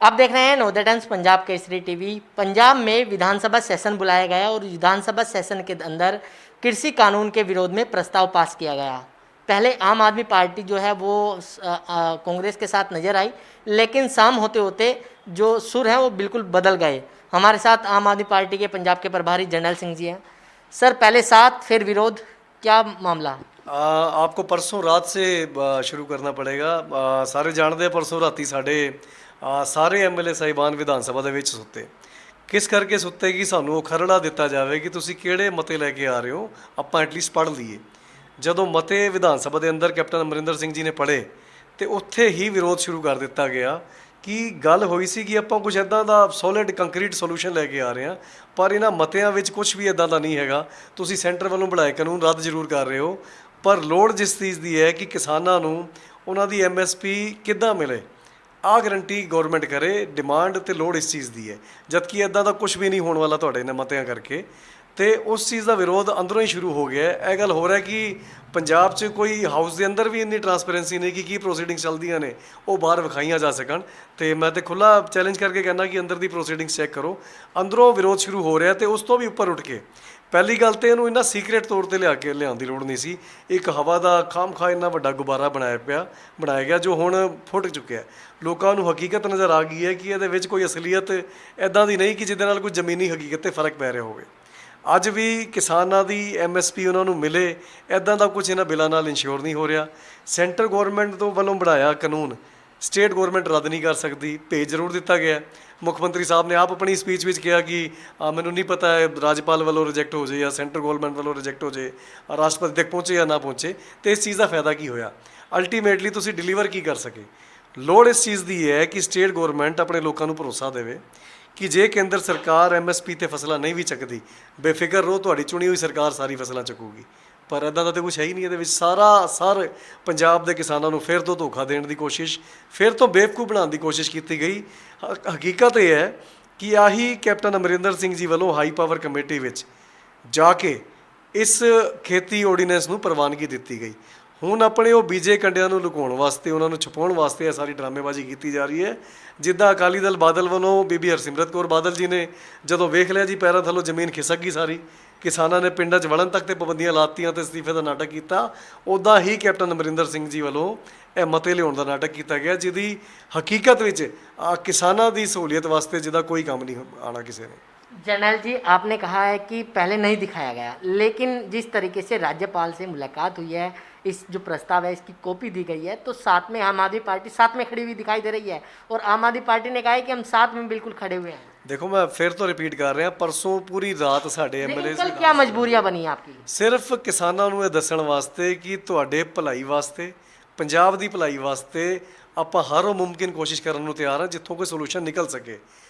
आप देख रहे हैं नवोदय टाइम्स पंजाब केसरी टीवी। पंजाब में विधानसभा सेशन बुलाया गया और विधानसभा सेशन के अंदर कृषि कानून के विरोध में प्रस्ताव पास किया गया। पहले आम आदमी पार्टी जो है वो कांग्रेस के साथ नज़र आई, लेकिन शाम होते होते जो सुर हैं वो बिल्कुल बदल गए। हमारे साथ आम आदमी पार्टी के पंजाब के प्रभारी जर्नैल सिंह जी हैं। सर, पहले साथ फिर विरोध, क्या मामला? आपको परसों रात से शुरू करना पड़ेगा। सारे जानते हैं परसों राती साढ़े सारे एमएलए ਸਾਹਿਬਾਨ ਵਿਧਾਨ ਸਭਾ ਦੇ ਵਿੱਚ ਸੁੱਤੇ। ਕਿਸ ਕਰਕੇ ਸੁੱਤੇ ਕਿ ਸਾਨੂੰ ਉਹ ਖਰੜਾ ਦਿੱਤਾ ਜਾਵੇ ਕਿ ਤੁਸੀਂ ਕਿਹੜੇ ਮਤੇ ਲੈ ਕੇ ਆ ਰਹੇ ਹੋ, ਆਪਾਂ ਐਟਲੀਸਟ ਪੜ੍ਹ ਲਈਏ। ਜਦੋਂ ਮਤੇ ਵਿਧਾਨ ਸਭਾ ਦੇ ਅੰਦਰ ਕੈਪਟਨ ਅਮਰਿੰਦਰ ਸਿੰਘ ਜੀ ਨੇ ਪੜ੍ਹੇ ਤੇ ਉੱਥੇ ਹੀ ਵਿਰੋਧ ਸ਼ੁਰੂ ਕਰ ਦਿੱਤਾ ਗਿਆ ਕਿ ਗੱਲ ਹੋਈ ਸੀ ਕਿ ਆਪਾਂ ਕੁਝ ਇੱਦਾਂ ਦਾ ਸੋਲਿਡ ਕੰਕਰੀਟ ਸੋਲੂਸ਼ਨ ਲੈ ਕੇ ਆ ਰਹੇ ਹਾਂ, ਪਰ ਇਹਨਾਂ ਮਤਿਆਂ ਵਿੱਚ ਕੁਝ ਵੀ ਇੱਦਾਂ ਦਾ ਨਹੀਂ ਹੈਗਾ। ਤੁਸੀਂ ਸੈਂਟਰ ਵੱਲੋਂ ਬਣਾਏ ਕਾਨੂੰਨ ਰੱਦ ਜ਼ਰੂਰ ਕਰ ਰਹੇ ਹੋ, ਪਰ ਲੋੜ ਜਿਸ ਚੀਜ਼ ਦੀ ਹੈ ਕਿ ਕਿਸਾਨਾਂ ਨੂੰ ਉਹਨਾਂ ਦੀ ਐਮਐਸਪੀ ਕਿੱਦਾਂ ਮਿਲੇ, ਆਹ ਗਰੰਟੀ ਗੌਰਮੈਂਟ ਕਰੇ। ਡਿਮਾਂਡ ਤੇ ਲੋੜ ਇਸ ਚੀਜ਼ ਦੀ ਹੈ, ਜਦਕਿ ਇੱਦਾਂ ਦਾ ਕੁਝ ਵੀ ਨਹੀਂ ਹੋਣ ਵਾਲਾ ਤੁਹਾਡੇ ਇਹਨਾਂ ਮਤਿਆਂ ਕਰਕੇ। ਤੇ ਉਸ ਚੀਜ਼ ਦਾ ਵਿਰੋਧ ਅੰਦਰੋਂ ਹੀ ਸ਼ੁਰੂ ਹੋ ਗਿਆ। ਇਹ ਗੱਲ ਹੋ ਰਿਹਾ ਕਿ ਪੰਜਾਬ 'ਚ ਕੋਈ ਹਾਊਸ ਦੇ ਅੰਦਰ ਵੀ ਇੰਨੀ ਟਰਾਂਸਪੇਰੈਂਸੀ ਨਹੀਂ ਕਿ ਕੀ ਪ੍ਰੋਸੀਡਿੰਗਸ ਚੱਲਦੀਆਂ ਨੇ ਉਹ ਬਾਹਰ ਵਿਖਾਈਆਂ ਜਾ ਸਕਣ। ਤੇ ਮੈਂ ਤੇ ਖੁੱਲ੍ਹਾ ਚੈਲੰਜ ਕਰਕੇ ਕਹਿੰਦਾ ਕਿ ਅੰਦਰ ਦੀ ਪ੍ਰੋਸੀਡਿੰਗਸ ਚੈੱਕ ਕਰੋ। ਅੰਦਰੋਂ ਵਿਰੋਧ ਸ਼ੁਰੂ ਹੋ ਰਿਹਾ ਤੇ ਉਸ ਤੋਂ ਵੀ ਉੱਪਰ ਉੱਠ ਕੇ ਪਹਿਲੀ ਗੱਲ ਤਾਂ ਇਹਨੂੰ ਇੰਨਾ ਸੀਕ੍ਰੇਟ ਤੌਰ 'ਤੇ ਲਿਆਉਣ ਦੀ ਲੋੜ ਨਹੀਂ ਸੀ। ਇੱਕ ਹਵਾ ਦਾ ਖਾਮਖਾਹ ਇੰਨਾ ਵੱਡਾ ਗੁਬਾਰਾ ਬਣਾਇਆ ਗਿਆ ਜੋ ਹੁਣ ਫੁੱਟ ਚੁੱਕਿਆ। ਲੋਕਾਂ ਨੂੰ ਹਕੀਕਤ ਨਜ਼ਰ ਆ ਗਈ ਹੈ ਕਿ ਇਹਦੇ ਵਿੱਚ ਕੋਈ ਅਸਲੀਅਤ ਇੱਦਾਂ ਦੀ ਨਹੀਂ ਕਿ ਜਿਹਦੇ ਨਾਲ ਕੋਈ ਜ਼ਮੀਨੀ ਹਕੀਕਤ 'ਤੇ ਫ਼ਰਕ ਪੈ ਰਿਹਾ ਹੋਵੇ। ਅੱਜ ਵੀ ਕਿਸਾਨਾਂ ਦੀ ਐਮਐਸਪੀ ਉਹਨਾਂ ਨੂੰ ਮਿਲੇ, ਇੱਦਾਂ ਦਾ ਕੁਝ ਇਹਨਾਂ ਬਿੱਲਾਂ ਨਾਲ ਇੰਸ਼ੋਰ ਨਹੀਂ ਹੋ ਰਿਹਾ। ਸੈਂਟਰ ਗੌਰਮੈਂਟ ਤੋਂ ਵੱਲੋਂ ਬਣਾਇਆ ਕਾਨੂੰਨ ਸਟੇਟ ਗੌਰਮੈਂਟ ਰੱਦ ਨਹੀਂ ਕਰ ਸਕਦੀ। ਭੇਜ ਜ਼ਰੂਰ ਦਿੱਤਾ ਗਿਆ। ਮੁੱਖ ਮੰਤਰੀ ਸਾਹਿਬ ਨੇ ਆਪ ਆਪਣੀ ਸਪੀਚ ਵਿੱਚ ਕਿਹਾ ਕਿ ਮੈਨੂੰ ਨਹੀਂ ਪਤਾ ਹੈ ਰਾਜਪਾਲ ਵੱਲੋਂ ਰਿਜੈਕਟ ਹੋ ਜਾਏ ਜਾਂ ਸੈਂਟਰ ਗੌਰਮੈਂਟ ਵੱਲੋਂ ਰਿਜੈਕਟ ਹੋ ਜਾਏ, ਰਾਸ਼ਟਰਪਤੀ ਤੱਕ ਪਹੁੰਚੇ ਜਾਂ ਨਾ ਪਹੁੰਚੇ, ਅਤੇ ਇਸ ਚੀਜ਼ ਦਾ ਫਾਇਦਾ ਕੀ ਹੋਇਆ? ਅਲਟੀਮੇਟਲੀ ਤੁਸੀਂ ਡਿਲੀਵਰ ਕੀ ਕਰ ਸਕੇ? ਲੋੜ ਇਸ ਚੀਜ਼ ਦੀ ਹੈ ਕਿ ਸਟੇਟ ਗੌਰਮੈਂਟ ਆਪਣੇ ਲੋਕਾਂ ਨੂੰ ਭਰੋਸਾ ਦੇਵੇ ਕਿ ਜੇ ਕੇਂਦਰ ਸਰਕਾਰ ਐਮਐਸਪੀ 'ਤੇ ਫਸਲਾਂ ਨਹੀਂ ਵੀ ਚੱਕਦੀ, ਬੇਫਿਕਰ ਰਹੋ, ਤੁਹਾਡੀ ਚੁਣੀ ਹੋਈ ਸਰਕਾਰ ਸਾਰੀ ਫਸਲਾਂ ਚੁੱਕੂਗੀ। ਪਰ ਇੱਦਾਂ ਦਾ ਤਾਂ ਕੁਛ ਹੈ ਹੀ ਨਹੀਂ। ਇਹਦੇ ਵਿੱਚ ਸਾਰੇ ਪੰਜਾਬ ਦੇ ਕਿਸਾਨਾਂ ਨੂੰ ਫਿਰ ਤੋਂ ਧੋਖਾ ਦੇਣ ਦੀ ਕੋਸ਼ਿਸ਼, ਫਿਰ ਤੋਂ ਬੇਵਕੂਫ ਬਣਾਉਣ ਦੀ ਕੋਸ਼ਿਸ਼ ਕੀਤੀ ਗਈ। ਹਕੀਕਤ ਇਹ ਹੈ ਕਿ ਆਹੀ ਕੈਪਟਨ ਅਮਰਿੰਦਰ ਸਿੰਘ ਜੀ ਵੱਲੋਂ ਹਾਈ ਪਾਵਰ ਕਮੇਟੀ ਵਿੱਚ ਜਾ ਕੇ ਇਸ ਖੇਤੀ ਆਰਡੀਨੈਂਸ ਨੂੰ ਪ੍ਰਵਾਨਗੀ ਦਿੱਤੀ ਗਈ। ਹੁਣ ਆਪਣੇ ਉਹ ਬੀਜੇ ਕੰਡਿਆਂ ਨੂੰ ਲੁਕਾਉਣ ਵਾਸਤੇ, ਉਹਨਾਂ ਨੂੰ ਛੁਪਾਉਣ ਵਾਸਤੇ ਇਹ ਸਾਰੀ ਡਰਾਮੇਬਾਜ਼ੀ ਕੀਤੀ ਜਾ ਰਹੀ ਹੈ। ਜਿੱਦਾਂ ਅਕਾਲੀ ਦਲ ਬਾਦਲ ਵੱਲੋਂ ਬੀਬੀ ਹਰਸਿਮਰਤ ਕੌਰ ਬਾਦਲ ਜੀ ਨੇ ਜਦੋਂ ਵੇਖ ਲਿਆ ਜੀ ਪੈਰਾਂ ਥੱਲੋਂ ਜ਼ਮੀਨ ਖਿਸਕ ਗਈ ਸਾਰੀ, ਕਿਸਾਨਾਂ ਨੇ ਪਿੰਡਾਂ 'ਚ ਵੜਨ ਤੱਕ ਤੇ ਪਾਬੰਦੀਆਂ ਲਾਤੀਆਂ ਤੇ ਅਸਤੀਫੇ ਦਾ ਨਾਟਕ ਕੀਤਾ, ਉੱਦਾਂ ਹੀ ਕੈਪਟਨ ਅਮਰਿੰਦਰ ਸਿੰਘ ਜੀ ਵੱਲੋਂ ਇਹ ਮਤੇ ਲਿਆਉਣ ਦਾ ਨਾਟਕ ਕੀਤਾ ਗਿਆ, ਜਿਹਦੀ ਹਕੀਕਤ ਵਿੱਚ ਕਿਸਾਨਾਂ ਦੀ ਸਹੂਲੀਅਤ ਵਾਸਤੇ ਜਿਹਦਾ ਕੋਈ ਕੰਮ ਨਹੀਂ ਆਉਣਾ ਕਿਸੇ ਨੇ। जर्नैल जी, आपने कहा है कि पहले नहीं दिखाया गया, लेकिन जिस तरीके से राज्यपाल से मुलाकात हुई है, इस जो प्रस्ताव है इसकी कॉपी दी गई है, तो साथ में आम आदमी पार्टी साथ में खड़ी हुई दिखाई दे रही है और आम आदमी पार्टी ने कहा है कि हम साथ में बिल्कुल खड़े हुए हैं। देखो, मैं फिर तो रिपीट कर रहा, परसों पूरी रात साढ़े एमएलए कल क्या मजबूरियां बनी आपकी? सिर्फ किसानों ਨੂੰ ਇਹ ਦੱਸਣ ਵਾਸਤੇ ਕਿ ਤੁਹਾਡੇ ਭਲਾਈ ਵਾਸਤੇ, ਪੰਜਾਬ ਦੀ ਭਲਾਈ ਵਾਸਤੇ ਆਪਾਂ ਹਰ ਮੁਮਕਿਨ ਕੋਸ਼ਿਸ਼ ਕਰਨ ਨੂੰ ਤਿਆਰ ਹਾਂ ਜਿੱਥੋਂ ਕੋਈ ਸੋਲੂਸ਼ਨ ਨਿਕਲ ਸਕੇ।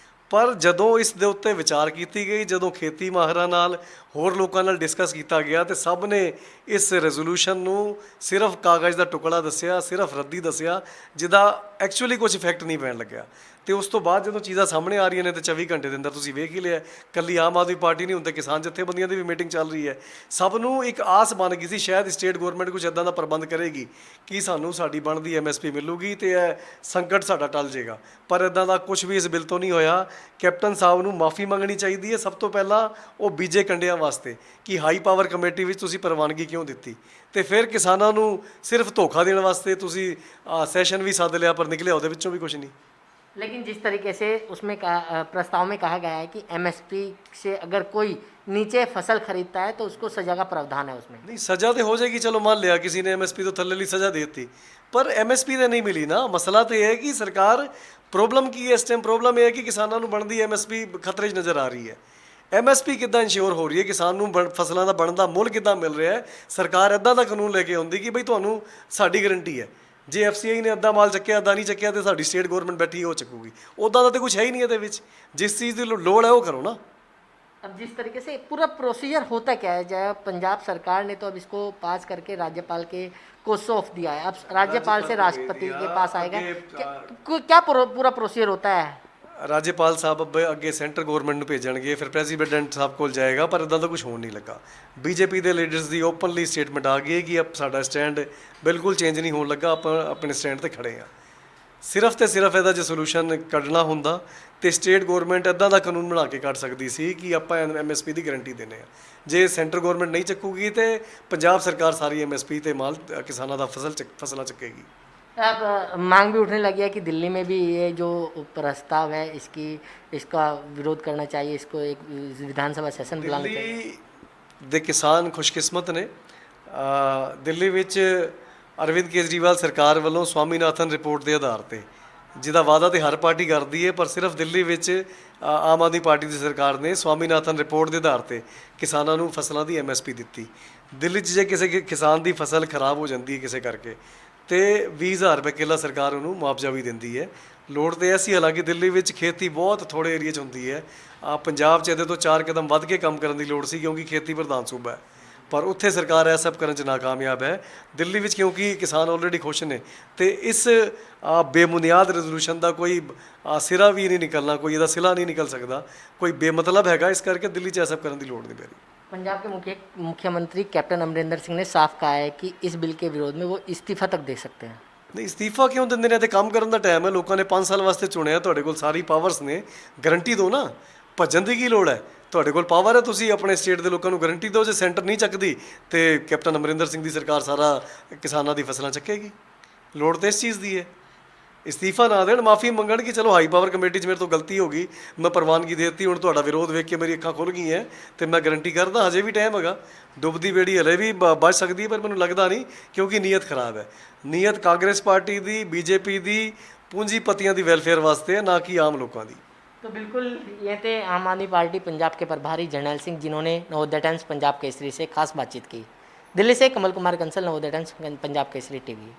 ਪਰ ਜਦੋਂ ਇਸ ਦੇ ਉੱਤੇ ਵਿਚਾਰ ਕੀਤੀ ਗਈ, ਜਦੋਂ ਖੇਤੀ ਮਾਹਿਰਾਂ ਨਾਲ ਹੋਰ ਲੋਕਾਂ ਨਾਲ ਡਿਸਕਸ ਕੀਤਾ ਗਿਆ, ਤੇ ਸਭ ਨੇ ਇਸ ਰੈਜ਼ੋਲੂਸ਼ਨ ਨੂੰ ਸਿਰਫ ਕਾਗਜ਼ ਦਾ ਟੁਕੜਾ ਦੱਸਿਆ, ਸਿਰਫ ਰੱਦੀ ਦੱਸਿਆ, ਜਿਹਦਾ ਐਕਚੁਅਲੀ ਕੁਝ ਇਫੈਕਟ ਨਹੀਂ ਪੈਣ ਲੱਗਿਆ। ਤੇ ਉਸ ਤੋਂ ਬਾਅਦ ਜਦੋਂ ਚੀਜ਼ਾਂ ਸਾਹਮਣੇ ਆ ਰਹੀਆਂ ਨੇ ਤੇ 24 ਘੰਟੇ ਦੇ ਅੰਦਰ ਤੁਸੀਂ ਵੇਖ ਹੀ ਲਿਆ, ਇਕੱਲੀ ਆਮ ਆਦਮੀ ਪਾਰਟੀ ਨਹੀਂ ਹੁੰਦੇ, ਕਿਸਾਨ ਜਥੇਬੰਦੀਆਂ ਦੀ ਵੀ ਮੀਟਿੰਗ ਚੱਲ ਰਹੀ ਹੈ। ਸਭ ਨੂੰ ਇੱਕ ਆਸ ਬਣ ਗਈ ਸੀ ਸ਼ਾਇਦ ਸਟੇਟ ਗੌਰਮੈਂਟ ਕੁਝ ਇੱਦਾਂ ਦਾ ਪ੍ਰਬੰਧ ਕਰੇਗੀ ਕਿ ਸਾਨੂੰ ਸਾਡੀ ਬਣਦੀ ਐਮਐਸਪੀ ਮਿਲੂਗੀ ਤੇ ਇਹ ਸੰਕਟ ਸਾਡਾ ਟਲ ਜਾਏਗਾ। ਪਰ ਇੱਦਾਂ ਦਾ ਕੁਝ ਵੀ ਇਸ ਬਿੱਲ ਤੋਂ ਨਹੀਂ ਹੋਇਆ। ਕੈਪਟਨ ਸਾਹਿਬ ਨੂੰ ਮਾਫੀ ਮੰਗਣੀ ਚਾਹੀਦੀ ਹੈ ਸਭ ਤੋਂ ਪਹਿਲਾਂ ਉਹ ਬੀਜੇ ਕੰਡਿਆਂ ਵਾਸਤੇ ਕਿ ਹਾਈ ਪਾਵਰ ਕਮੇਟੀ ਵਿੱਚ ਤੁਸੀਂ ਪ੍ਰਵਾਨਗੀ ਕਿਉਂ ਦਿੱਤੀ, ਤੇ ਫਿਰ ਕਿਸਾਨਾਂ ਨੂੰ ਸਿਰਫ ਧੋਖਾ ਦੇਣ ਵਾਸਤੇ ਤੁਸੀਂ ਸੈਸ਼ਨ ਵੀ ਸੱਦ ਲਿਆ ਪਰ ਨਿਕਲਿਆ ਉਹਦੇ ਵਿੱਚੋਂ ਵੀ ਕੁਝ नहीं। लेकिन जिस तरीके से उसमें प्रस्ताव में कहा गया है कि एमएसपी से अगर कोई नीचे फसल खरीदता है तो उसको सजा का प्रावधान है उसमें। नहीं, सजा तो हो जाएगी, चलो मान लिया किसी ने एमएसपी तो थल्ले ली सजा दी थी, पर एमएसपी तो नहीं मिली ना। मसला तो यह है कि सरकार प्रॉब्लम की है इस टाइम, प्रॉब्लम यह है कि किसानों को बनती एमएसपी खतरे 'ਚ नज़र आ रही है। ਐਮਐਸਪੀ ਕਿੱਦਾਂ ਇੰਸ਼ੋਰ ਹੋ ਰਹੀ ਹੈ, ਕਿਸਾਨ ਨੂੰ ਫਸਲਾਂ ਦਾ ਬਣਦਾ ਮੁੱਲ ਕਿੱਦਾਂ ਮਿਲ ਰਿਹਾ ਹੈ? ਸਰਕਾਰ ਇੱਦਾਂ ਦਾ ਕਾਨੂੰਨ ਲੈ ਕੇ ਆਉਂਦੀ ਕਿ ਬਈ ਤੁਹਾਨੂੰ ਸਾਡੀ ਗਰੰਟੀ ਹੈ, ਜੇ ਐਫਸੀਆਈ ਨੇ ਅੱਧਾ ਮਾਲ ਚੱਕਿਆ ਅੱਧਾ ਨਹੀਂ ਚੱਕਿਆ ਤੇ ਸਾਡੀ ਸਟੇਟ ਗੌਰਮੈਂਟ ਬੈਠੀ ਉਹ ਚੱਕੂਗੀ। ਉੱਦਾਂ ਦਾ ਤਾਂ ਕੁਝ ਹੈ ਹੀ ਨਹੀਂ ਇਹਦੇ ਵਿੱਚ। ਜਿਸ ਚੀਜ਼ ਦੀ ਲੋੜ ਹੈ ਉਹ ਕਰੋ ਨਾ। अब जिस तरीके से पूरा प्रोसीजर होता क्या है, जब पंजाब सरकार ने तो अब इसको पास करके राज्यपाल के को सौंप दिया है, अब राज्यपाल से राष्ट्रपति के पास आएगा, क्या पूरा प्रोसीजर होता है? ਰਾਜਪਾਲ ਸਾਹਿਬ ਅੱਗੇ ਸੈਂਟਰ ਗੌਰਮੈਂਟ ਨੂੰ ਭੇਜਣਗੇ, ਫਿਰ ਪ੍ਰੈਜ਼ੀਡੈਂਟ ਸਾਹਿਬ ਕੋਲ ਜਾਏਗਾ, ਪਰ ਇੱਦਾਂ ਦਾ ਕੁਝ ਹੋਣ ਨਹੀਂ ਲੱਗਾ। ਬੀਜੇਪੀ ਦੇ ਲੀਡਰਸ ਦੀ ਓਪਨਲੀ ਸਟੇਟਮੈਂਟ ਆ ਗਈ ਕਿ ਸਾਡਾ ਸਟੈਂਡ ਬਿਲਕੁਲ ਚੇਂਜ ਨਹੀਂ ਹੋਣ ਲੱਗਾ, ਆਪਾਂ ਆਪਣੇ ਸਟੈਂਡ 'ਤੇ ਖੜ੍ਹੇ ਹਾਂ। ਸਿਰਫ ਤੇ ਸਿਰਫ ਇਹਦਾ ਜੇ ਸੋਲੂਸ਼ਨ ਕੱਢਣਾ ਹੁੰਦਾ ਤੇ ਸਟੇਟ ਗਵਰਨਮੈਂਟ ਇਦਾਂ ਦਾ ਕਾਨੂੰਨ ਬਣਾ ਕੇ ਕੱਢ ਸਕਦੀ ਸੀ ਕਿ ਆਪਾਂ ਐਮਐਸਪੀ ਦੀ ਗਾਰੰਟੀ ਦਿੰਦੇ ਆ। ਜੇ ਸੈਂਟਰ ਗਵਰਨਮੈਂਟ ਨਹੀਂ ਚੱਕੂਗੀ ਤੇ ਪੰਜਾਬ ਸਰਕਾਰ ਸਾਰੀ ਐਮਐਸਪੀ ਤੇ ਮਾਲ ਕਿਸਾਨਾਂ ਦਾ ਫਸਲਾਂ ਚੱਕੇਗੀ। अब मांग भी उठने लगी है कि दिल्ली में भी ये जो प्रस्ताव है इसका विरोध करना चाहिए, इसको एक विधानसभा सेशन बुलाना चाहिए। ਦਿੱਲੀ ਦੇ ਕਿਸਾਨ ਖੁਸ਼ਕਿਸਮਤ ਨੇ। ਦਿੱਲੀ ਵਿੱਚ ਅਰਵਿੰਦ ਕੇਜਰੀਵਾਲ ਸਰਕਾਰ ਵੱਲੋਂ ਸਵਾਮੀਨਾਥਨ ਰਿਪੋਰਟ ਦੇ ਆਧਾਰ ਤੇ, ਜਿਹਦਾ ਵਾਅਦਾ ਤੇ ਹਰ ਪਾਰਟੀ ਕਰਦੀ ਹੈ, ਪਰ ਸਿਰਫ ਦਿੱਲੀ ਵਿੱਚ ਆਮ ਆਦਮੀ ਪਾਰਟੀ ਦੀ ਸਰਕਾਰ ਨੇ ਸਵਾਮੀਨਾਥਨ ਰਿਪੋਰਟ ਦੇ ਆਧਾਰ ਤੇ ਕਿਸਾਨਾਂ ਨੂੰ ਫਸਲਾਂ ਦੀ ਐਮਐਸਪੀ ਦਿੱਤੀ। ਦਿੱਲੀ 'ਚ ਜੇ ਕਿਸੇ ਕਿਸਾਨ ਦੀ ਫਸਲ ਖਰਾਬ ਹੋ ਜਾਂਦੀ ਹੈ ਕਿਸੇ ਕਰਕੇ ਤੇ 20,000 ਰੁਪਏ ਕਿੱਲਾ ਸਰਕਾਰ ਉਹਨੂੰ ਮੁਆਵਜ਼ਾ ਵੀ ਦਿੰਦੀ ਹੈ। ਲੋੜ ਤੇ ਐਸੀ, ਹਾਲਾਂਕਿ ਦਿੱਲੀ ਵਿੱਚ ਖੇਤੀ ਬਹੁਤ ਥੋੜ੍ਹੇ ਏਰੀਏ 'ਚ ਹੁੰਦੀ ਹੈ। ਪੰਜਾਬ 'ਚ ਇਹਦੇ ਤੋਂ 4 ਕਦਮ ਵੱਧ ਕੇ ਕੰਮ ਕਰਨ ਦੀ ਲੋੜ ਸੀ, ਕਿਉਂਕਿ ਖੇਤੀ ਪ੍ਰਧਾਨ ਸੂਬਾ ਹੈ, ਪਰ ਉੱਥੇ ਸਰਕਾਰ ਇਹ ਸਭ ਕਰਨ 'ਚ ਨਾਕਾਮਯਾਬ ਹੈ। ਦਿੱਲੀ ਵਿੱਚ ਕਿਉਂਕਿ ਕਿਸਾਨ ਆਲਰੇਡੀ ਖੁਸ਼ ਨੇ ਤੇ ਇਸ ਬੇਬੁਨਿਆਦ ਰੈਜ਼ੋਲੂਸ਼ਨ ਦਾ ਕੋਈ ਸਿਰਾ ਵੀ ਨਹੀਂ ਨਿਕਲਣਾ, ਕੋਈ ਇਹਦਾ ਸਿਲਾ ਨਹੀਂ ਨਿਕਲ ਸਕਦਾ, ਕੋਈ ਬੇਮਤਲਬ ਹੈਗਾ। ਇਸ ਕਰਕੇ ਦਿੱਲੀ 'ਚ ਇਹ ਸਭ ਕਰਨ ਦੀ ਲੋੜ ਨਹੀਂ ਪੈ ਰਹੀ। पंजाब के मुख्यमंत्री कैप्टन अमरिंदर सिंह ने साफ कहा है कि इस बिल के विरोध में वो इस्तीफा तक दे सकते हैं। ਨਹੀਂ, ਇਸਤੀਫਾ ਕਿਉਂ ਦਿੰਦੇ ਨੇ? ਤੇ ਕੰਮ ਕਰਨ ਦਾ ਟਾਈਮ ਹੈ, ਲੋਕਾਂ ਨੇ 5 ਸਾਲ ਵਾਸਤੇ ਚੁਣਿਆ, ਤੁਹਾਡੇ ਕੋਲ ਸਾਰੀ ਪਾਵਰਸ ਨੇ, ਗਾਰੰਟੀ ਦਿਓ ਨਾ। ਭੱਜਣ ਦੀ ਕੀ ਲੋੜ ਹੈ? ਤੁਹਾਡੇ ਕੋਲ ਪਾਵਰ ਹੈ, ਤੁਸੀਂ ਆਪਣੇ ਸਟੇਟ ਦੇ ਲੋਕਾਂ ਨੂੰ ਗਾਰੰਟੀ ਦਿਓ। ਜੇ ਸੈਂਟਰ ਨਹੀਂ ਚੱਕਦੀ ਤੇ ਕੈਪਟਨ ਅਮਰਿੰਦਰ ਸਿੰਘ ਦੀ ਸਰਕਾਰ ਸਾਰਾ ਕਿਸਾਨਾਂ ਦੀ ਫਸਲਾਂ ਚੱਕੇਗੀ। ਲੋੜ ਤੇ ਇਸ ਚੀਜ਼ ਦੀ ਹੈ। ਇਸਤੀਫਾ ਨਾ ਦੇਣ, ਮਾਫੀ ਮੰਗਣ ਕਿ ਚਲੋ ਹਾਈ ਪਾਵਰ ਕਮੇਟੀ 'ਚ ਮੇਰੇ ਤੋਂ ਗਲਤੀ ਹੋ ਗਈ, ਮੈਂ ਪ੍ਰਵਾਨਗੀ ਦੇ ਦਿੱਤੀ, ਹੁਣ ਤੁਹਾਡਾ ਵਿਰੋਧ ਵੇਖ ਕੇ ਮੇਰੀ ਅੱਖਾਂ ਖੁੱਲ੍ਹ ਗਈਆਂ ਤੇ ਮੈਂ ਗਾਰੰਟੀ ਕਰਦਾ ਹਜੇ ਵੀ ਟਾਈਮ ਹੈਗਾ। ਡੁੱਬਦੀ ਬੇੜੀ ਹਲੇ ਵੀ ਬਚ ਸਕਦੀ ਹੈ, ਪਰ ਮੈਨੂੰ ਲੱਗਦਾ ਨਹੀਂ, ਕਿਉਂਕਿ ਨੀਅਤ ਖਰਾਬ ਹੈ। ਨੀਅਤ ਕਾਂਗਰਸ ਪਾਰਟੀ ਦੀ, ਬੀਜੇਪੀ ਦੀ, ਪੂੰਜੀਪਤੀਆਂ ਦੀ ਵੈਲਫੇਅਰ ਵਾਸਤੇ ਹੈ, ਨਾ ਕਿ ਆਮ ਲੋਕਾਂ ਦੀ। तो बिल्कुल ये थे आम आदमी पार्टी पंजाब के प्रभारी जर्नैल सिंह, जिन्होंने नवोदय टाइम्स पंजाब केसरी से खास बातचीत की। दिल्ली से कमल कुमार कंसल, नवोदय टाइम्स पंजाब केसरी टीवी।